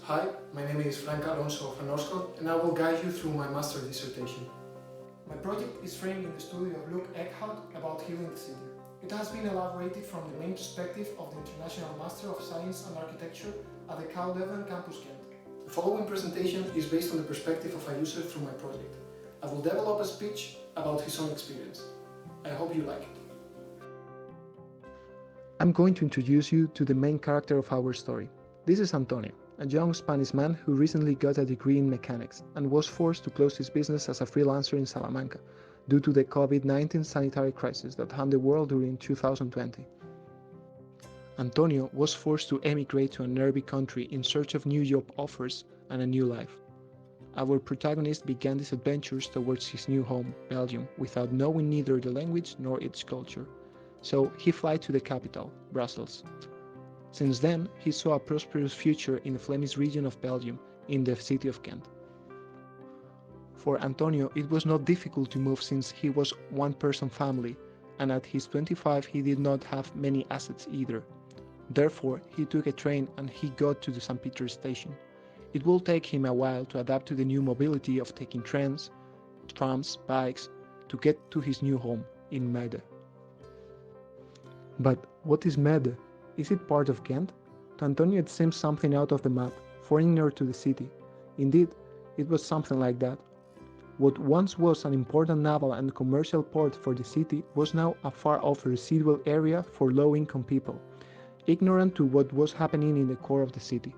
Hi, my name is Frank Alonso van Oorschot and I will guide you through my master's dissertation. My project is framed in the study of Luc Eckhout about healing the city. It has been elaborated from the main perspective of the International Master of Science and Architecture at the KUL Campus Ghent. The following presentation is based on the perspective of a user through my project. I will develop a speech about his own experience. I hope you like it. I'm going to introduce you to the main character of our story. This is Antonio, a young Spanish man who recently got a degree in mechanics and was forced to close his business as a freelancer in Salamanca due to the COVID-19 sanitary crisis that harmed the world during 2020. Antonio was forced to emigrate to a nearby country in search of new job offers and a new life. Our protagonist began his adventures towards his new home, Belgium, without knowing neither the language nor its culture. So he flew to the capital, Brussels. Since then, he saw a prosperous future in the Flemish region of Belgium, in the city of Ghent. For Antonio, it was not difficult to move since he was one-person family, and at his 25 he did not have many assets either. Therefore, he took a train and he got to the St. Peter's station. It will take him a while to adapt to the new mobility of taking trains, trams, bikes, to get to his new home in Muide. But what is Muide? Is it part of Ghent? To Antonio it seems something out of the map, foreigner to the city. Indeed, it was something like that. What once was an important naval and commercial port for the city was now a far-off residual area for low-income people, ignorant to what was happening in the core of the city.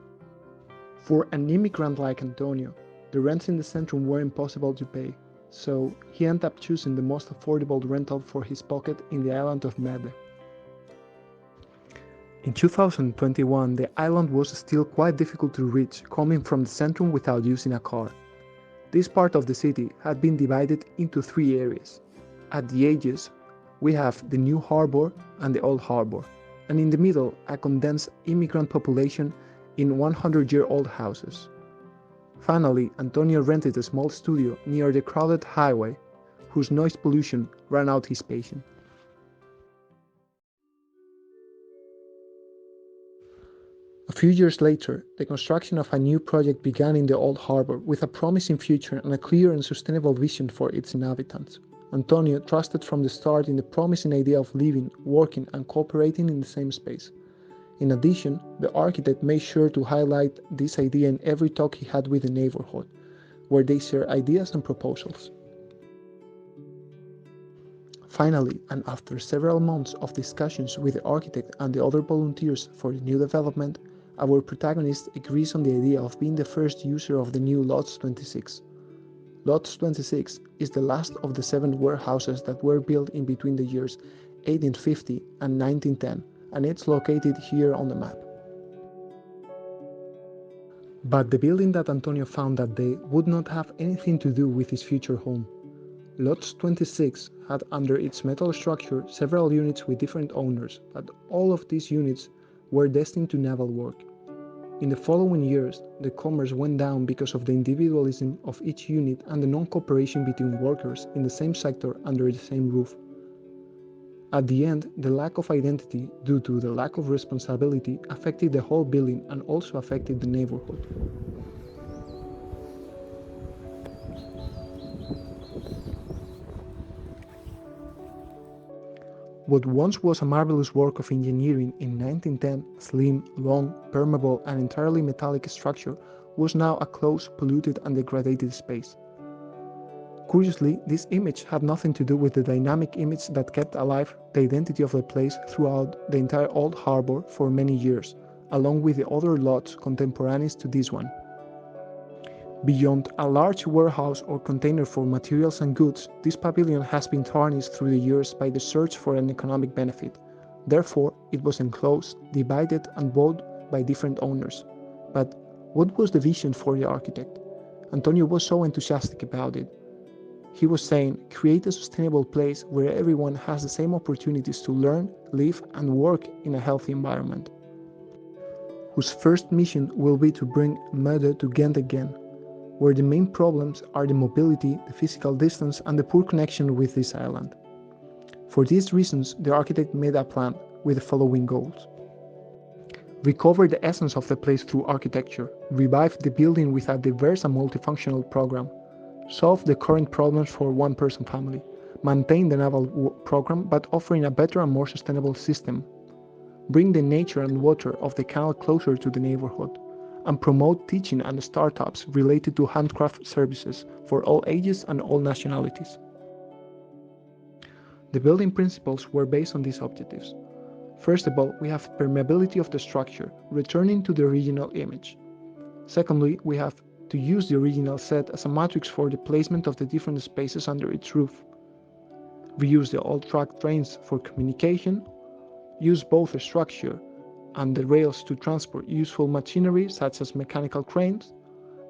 For an immigrant like Antonio, the rents in the centrum were impossible to pay, so he ended up choosing the most affordable rental for his pocket in the island of Muide. In 2021, the island was still quite difficult to reach, coming from the centrum without using a car. This part of the city had been divided into three areas. At the edges, we have the new harbor and the old harbor, and in the middle, a condensed immigrant population in 100-year-old houses. Finally, Antonio rented a small studio near the crowded highway, whose noise pollution ran out his patience. A few years later, the construction of a new project began in the old harbor with a promising future and a clear and sustainable vision for its inhabitants. Antonio trusted from the start in the promising idea of living, working, and cooperating in the same space. In addition, the architect made sure to highlight this idea in every talk he had with the neighborhood, where they shared ideas and proposals. Finally, and after several months of discussions with the architect and the other volunteers for the new development, our protagonist agrees on the idea of being the first user of the new Loods 26. Loods 26 is the last of the 7 warehouses that were built in between the years 1850 and 1910, and it's located here on the map. But the building that Antonio found that day would not have anything to do with his future home. Loods 26 had under its metal structure several units with different owners, but all of these units were destined to naval work. In the following years, the commerce went down because of the individualism of each unit and the non-cooperation between workers in the same sector under the same roof. At the end, the lack of identity due to the lack of responsibility affected the whole building and also affected the neighborhood. What once was a marvelous work of engineering in 1910, a slim, long, permeable and entirely metallic structure, was now a closed, polluted and degraded space. Curiously, this image had nothing to do with the dynamic image that kept alive the identity of the place throughout the entire old harbor for many years, along with the other lots contemporaneous to this one. Beyond a large warehouse or container for materials and goods, this pavilion has been tarnished through the years by the search for an economic benefit. Therefore, it was enclosed, divided and bought by different owners. But what was the vision for the architect? Antonio was so enthusiastic about it. He was saying, create a sustainable place where everyone has the same opportunities to learn, live and work in a healthy environment, whose first mission will be to bring Muide to Ghent again, where the main problems are the mobility, the physical distance and the poor connection with this island. For these reasons, the architect made a plan with the following goals. recover the essence of the place through architecture, revive the building with a diverse and multifunctional program, solve the current problems for one-person family, maintain the naval program but offering a better and more sustainable system, bring the nature and water of the canal closer to the neighborhood, and promote teaching and startups related to handcraft services for all ages and all nationalities. The building principles were based on these objectives. First of all, we have permeability of the structure, returning to the original image. Secondly, we have to use the original set as a matrix for the placement of the different spaces under its roof. Reuse the old track trains for communication, use both the structure and the rails to transport useful machinery such as mechanical cranes,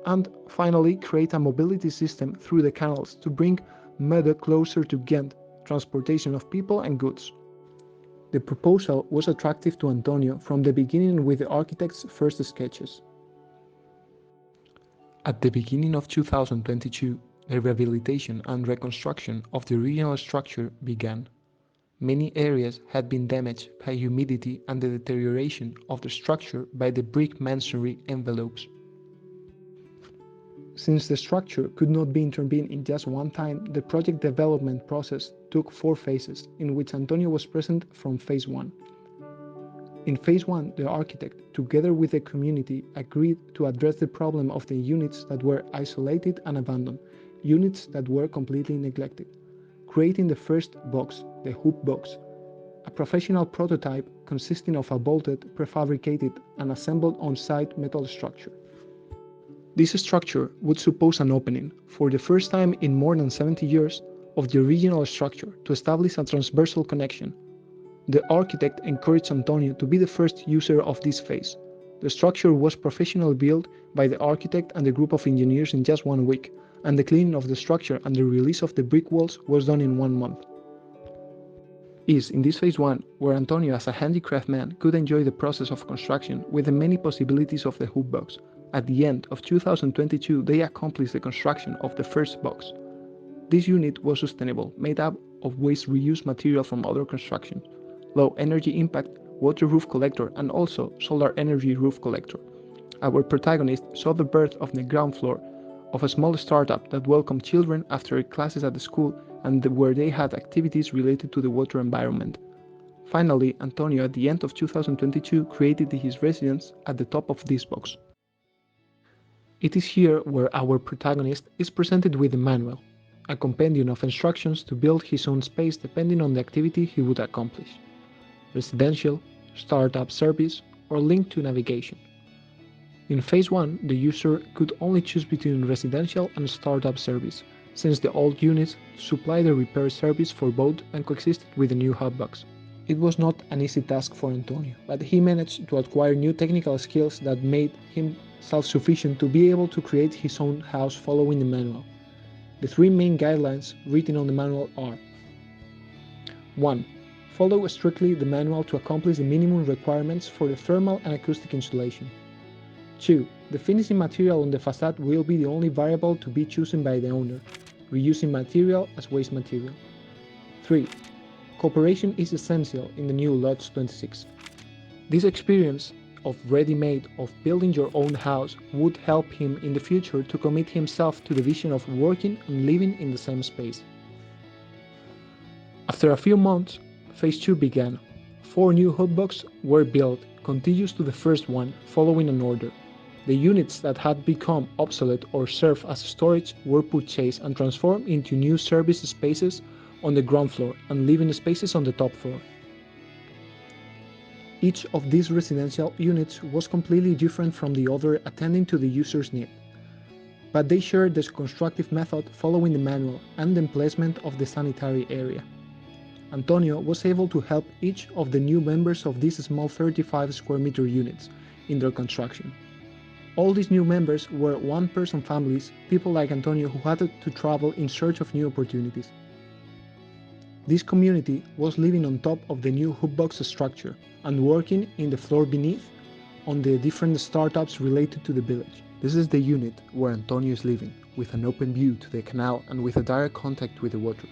and finally create a mobility system through the canals to bring Muide closer to Ghent, transportation of people and goods. The proposal was attractive to Antonio from the beginning with the architect's first sketches. At the beginning of 2022, the rehabilitation and reconstruction of the original structure began. Many areas had been damaged by humidity and the deterioration of the structure by the brick masonry envelopes. Since the structure could not be intervened in just one time, the project development process took 4 phases, in which Antonio was present from phase 1. In phase 1, the architect, together with the community, agreed to address the problem of the units that were isolated and abandoned, units that were completely neglected, creating the first box, the hoop box, a professional prototype consisting of a bolted, prefabricated, and assembled on-site metal structure. This structure would suppose an opening, for the first time in more than 70 years, of the original structure to establish a transversal connection. The architect encouraged Antonio to be the first user of this phase. The structure was professionally built by the architect and a group of engineers in just 1 week, and the cleaning of the structure and the release of the brick walls was done in 1 month. Is in this phase 1 where Antonio as a handicraftman could enjoy the process of construction with the many possibilities of the hoop box. At the end of 2022, they accomplished the construction of the first box. This unit was sustainable, made up of waste reused material from other constructions, low energy impact, water roof collector, and also solar energy roof collector. Our protagonist saw the birth of the ground floor of a small startup that welcomed children after classes at the school and where they had activities related to the water environment. Finally, Antonio at the end of 2022 created his residence at the top of this box. It is here where our protagonist is presented with the manual, a compendium of instructions to build his own space depending on the activity he would accomplish: residential, startup service, or linked to navigation. In phase 1, the user could only choose between residential and startup service, since the old units supply the repair service for both and coexisted with the new hubbox. It was not an easy task for Antonio, but he managed to acquire new technical skills that made him self-sufficient to be able to create his own house following the manual. The 3 main guidelines written on the manual are: 1. Follow strictly the manual to accomplish the minimum requirements for the thermal and acoustic insulation. 2. The finishing material on the facade will be the only variable to be chosen by the owner, reusing material as waste material. 3. Cooperation is essential in the new Loods 26. This experience of ready-made of building your own house would help him in the future to commit himself to the vision of working and living in the same space. After a few months, phase 2 began. 4 new hubboxes were built, contiguous to the first one, following an order. The units that had become obsolete or served as storage were purchased and transformed into new service spaces on the ground floor and living spaces on the top floor. Each of these residential units was completely different from the other, attending to the user's need, but they shared the constructive method following the manual and the emplacement of the sanitary area. Antonio was able to help each of the new members of these small 35 square meter units in their construction. All these new members were one-person families, people like Antonio who had to travel in search of new opportunities. This community was living on top of the new hubbox structure and working in the floor beneath on the different startups related to the village. This is the unit where Antonio is living, with an open view to the canal and with a direct contact with the water.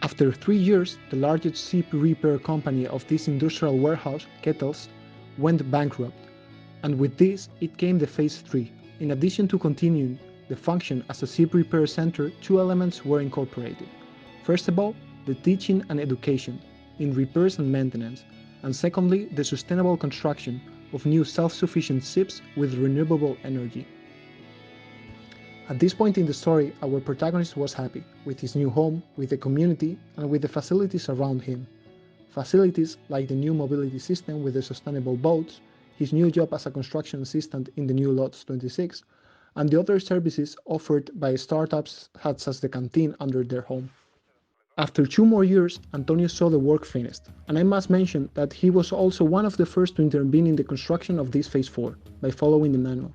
After 3 years, the largest ship repair company of this industrial warehouse, Kettles, went bankrupt, And with this, it came the phase 3. In addition to continuing the function as a SIP repair center, two elements were incorporated. First of all, the teaching and education in repairs and maintenance, and secondly, the sustainable construction of new self-sufficient SIPs with renewable energy. At this point in the story, our protagonist was happy with his new home, with the community, and with the facilities around him. Facilities like the new mobility system with the sustainable boats, his new job as a construction assistant in the new Loods 26, and the other services offered by startups such as the canteen under their home. After 2 more years, Antonio saw the work finished, and I must mention that he was also one of the first to intervene in the construction of this phase 4, by following the manual.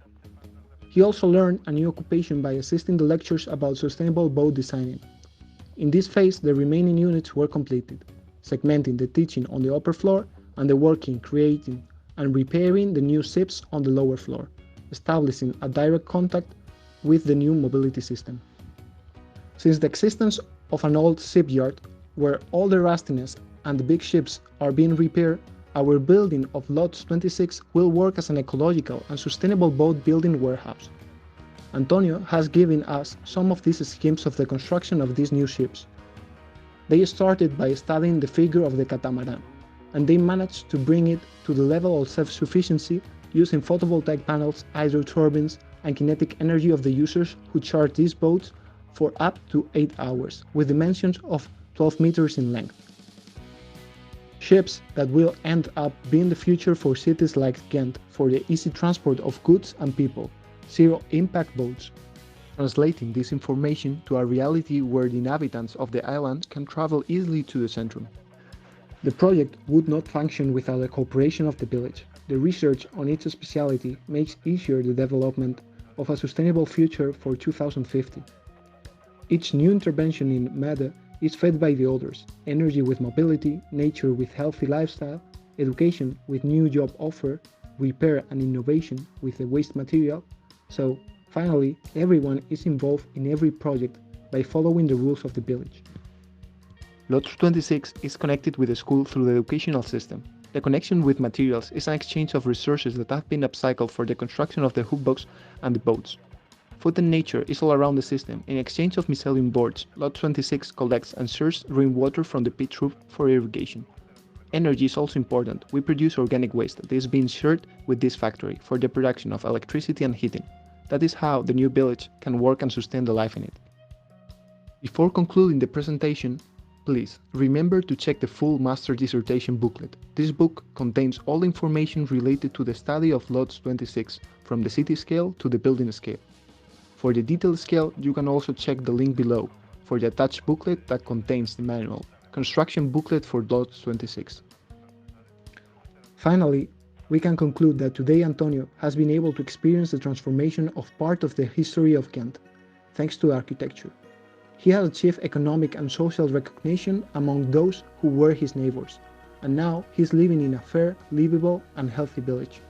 He also learned a new occupation by assisting the lectures about sustainable boat designing. In this phase, the remaining units were completed, segmenting the teaching on the upper floor and the working, creating, and repairing the new SIPs on the lower floor, establishing a direct contact with the new mobility system. Since the existence of an old shipyard where all the rustiness and the big ships are being repaired, our building of Loods 26 will work as an ecological and sustainable boat building warehouse. Antonio has given us some of these schemes of the construction of these new ships. They started by studying the figure of the catamaran, and they managed to bring it to the level of self-sufficiency using photovoltaic panels, hydro turbines, and kinetic energy of the users who charge these boats for up to 8 hours, with dimensions of 12 meters in length. Ships that will end up being the future for cities like Ghent for the easy transport of goods and people, zero-impact boats. Translating this information to a reality where the inhabitants of the island can travel easily to the centrum. The project would not function without the cooperation of the village. The research on its speciality makes easier the development of a sustainable future for 2050. Each new intervention in Muide is fed by the others: energy with mobility, nature with healthy lifestyle, education with new job offer, repair and innovation with the waste material. So, finally, everyone is involved in every project by following the rules of the village. Loods 26 is connected with the school through the educational system. The connection with materials is an exchange of resources that have been upcycled for the construction of the hookbox and the boats. Food and nature is all around the system. In exchange of mycelium boards, Loods 26 collects and serves rainwater from the pit roof for irrigation. Energy is also important. We produce organic waste that is being shared with this factory for the production of electricity and heating. That is how the new village can work and sustain the life in it. Before concluding the presentation, please remember to check the full master dissertation booklet. This book contains all information related to the study of Loods 26, from the city scale to the building scale. For the detailed scale, you can also check the link below for the attached booklet that contains the manual, construction booklet for Loods 26. Finally, we can conclude that today Antonio has been able to experience the transformation of part of the history of Ghent, thanks to architecture. He has achieved economic and social recognition among those who were his neighbors, and now he's living in a fair, livable, and healthy village.